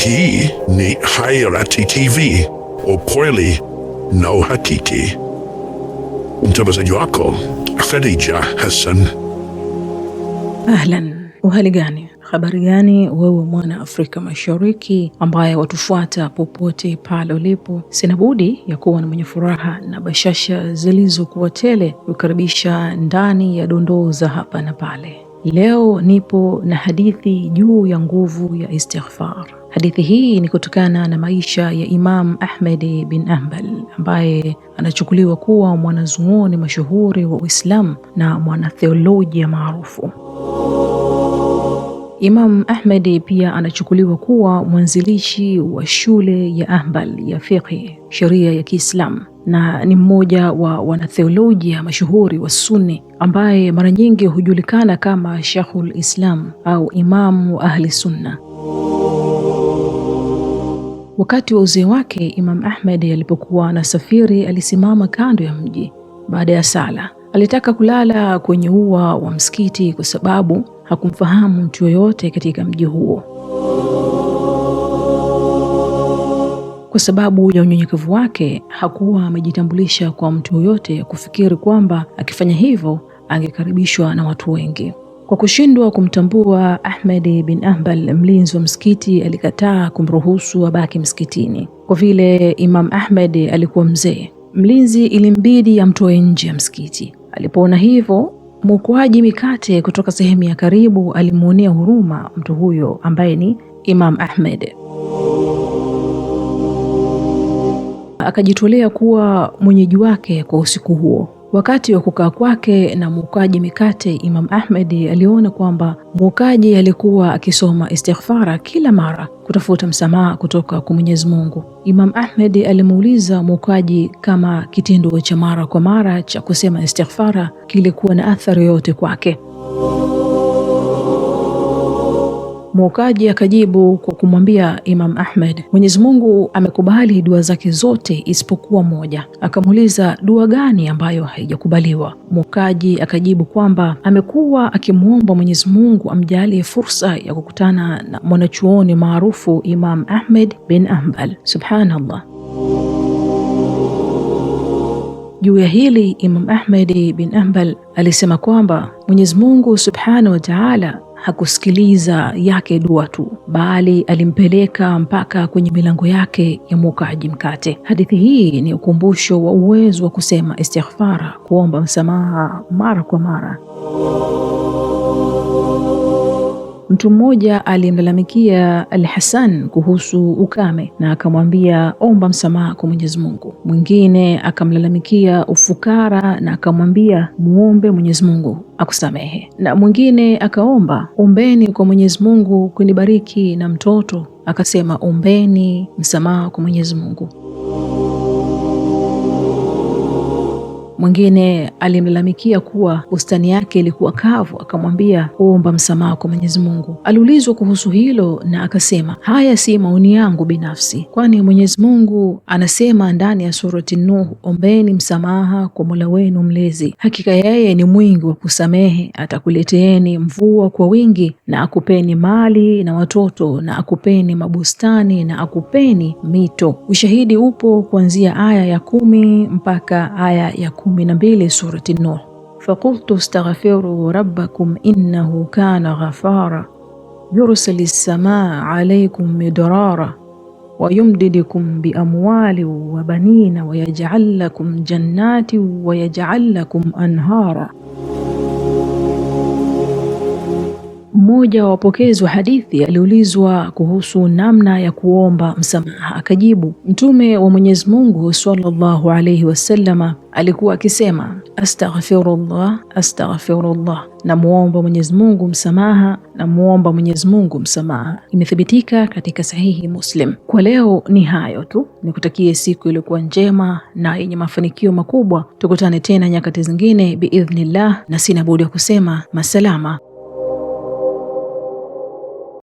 Hii ni Hayati TV, ukweli na uhakiki. Mtangazaji wako Khadija Hassan. Ahlan, uhali gani? Habari gani wewe mwana Afrika Mashariki ambaye watufuata popote pale ulipo? Sina budi ya kuwa na mwenye furaha na bashasha zilizokuwa tele kukaribisha ndani ya dondoo za hapa na pale. Leo nipo na hadithi juu ya nguvu ya istighfar. Hadithi hii ni kutokana na maisha ya Imam Ahmed bin Hanbal ambaye anachukuliwa kuwa mwanazuoni mashuhuri wa Uislamu na mwanatheolojia maarufu. Imam Ahmed pia anachukuliwa kuwa mwanzilishi wa shule ya Hanbal ya fiqh, sheria ya Kiislamu, na ni mmoja wa wanatheolojia mashuhuri wa Sunni ambaye mara nyingi hujulikana kama Sheikhul Islam au Imamu Ahli Sunna. Wakati wa uzee wake, Imam Ahmed alipokuwa anasafiri alisimama kando ya mji. Baada ya sala, alitaka kulala kwenye ua wa msikiti kwa sababu hakumfahamu mtu yoyote katika mji huo. Kwa sababu ya unyenyekevu wake, hakuwa amejitambulisha kwa mtu yoyote kufikiri kwamba akifanya hivyo angekaribishwa na watu wengi. Kwa kushindwa kumtambua Ahmed bin Hanbal, mlinzi wa msikiti alikataa kumruhusu abaki msikitini. Kwa vile Imam Ahmed alikuwa mzee, mlinzi ilimbidi amtoe nje ya msikiti. Alipoona hivyo, mwokoaji mikate kutoka sehemu ya karibu alimuonea huruma mtu huyo ambaye ni Imam Ahmed. Akajitolea kuwa mwenyeji wake kwa usiku huo. Wakati wa kukaa kwake na mwokaji mikate, Imam Ahmed aliona kwamba mwokaji alikuwa akisoma istighfara kila mara kutafuta msamaha kutoka kwa Mwenyezi Mungu. Imam Ahmed alimuuliza mwokaji kama kitendo cha mara kwa mara cha kusema istighfara kilikuwa na athari yoyote kwake. Mwokaji akajibu kwa kumwambia Imam Ahmed, Mwenyezi Mungu amekubali dua zake zote isipokuwa moja. Akamuuliza, dua gani ambayo haijakubaliwa? Mwokaji akajibu kwamba amekuwa akimwomba Mwenyezi Mungu amjalie fursa ya kukutana na mwanachuoni maarufu Imam Ahmed bin Hanbal. Subhanallah. Juu ya hili, Imam Ahmed bin Hanbal alisema kwamba Mwenyezi Mungu Subhanahu wa Ta'ala hakusikiliza yake dua tu, bali alimpeleka mpaka kwenye milango yake ya mwokaji mkate. Hadithi hii ni ukumbusho wa uwezo wa kusema istighfara, kuomba msamaha mara kwa mara. Mtu mmoja alimlalamikia Al-Hasan kuhusu ukame na akamwambia omba msamaha kwa Mwenyezi Mungu. Mwingine akamlalamikia ufukara na akamwambia muombe Mwenyezi Mungu akusamehe. Na mwingine akaomba ombeni kwa Mwenyezi Mungu kunibariki na mtoto, akasema ombeni msamaha kwa Mwenyezi Mungu. Mwingine alimlalamikia kuwa bustani yake ilikuwa kavu, akamwambia omba msamaha kwa Mwenyezi Mungu. Aliulizwa kuhusu hilo na akasema, haya si maoni yangu binafsi, kwani Mwenyezi Mungu anasema ndani ya surati Nuh, ombeni msamaha kwa Mola wenu mlezi, hakika yeye ni mwingi wa kusamehe, atakuleteeni mvua kwa wingi na akupeni mali na watoto na akupeni mabustani na akupeni mito. Ushahidi upo kuanzia aya ya 10 mpaka aya ya 12 surati Nuh. Faqultu astaghfiru rabbakum innahu kana ghafara yursilis samaa alaykum midrara wa yumdidukum bi amwali wa banina wa yaj'al lakum jannati wa yaj'al lakum anhara. Mmoja wa wapokezi wa hadithi aliulizwa kuhusu namna ya kuomba msamaha, akajibu, Mtume wa Mwenyezi Mungu sallallahu alayhi wasallama alikuwa akisema astaghfirullah astaghfirullah, na muomba Mwenyezi Mungu msamaha na muomba Mwenyezi Mungu msamaha. Imethibitika katika sahihi Muslim. Kwa leo ni hayo tu, nikutakie siku iliyokuwa njema na yenye mafanikio makubwa. Tukutane tena nyakati zingine biidhnillah, na sina budi ya kusema masalama.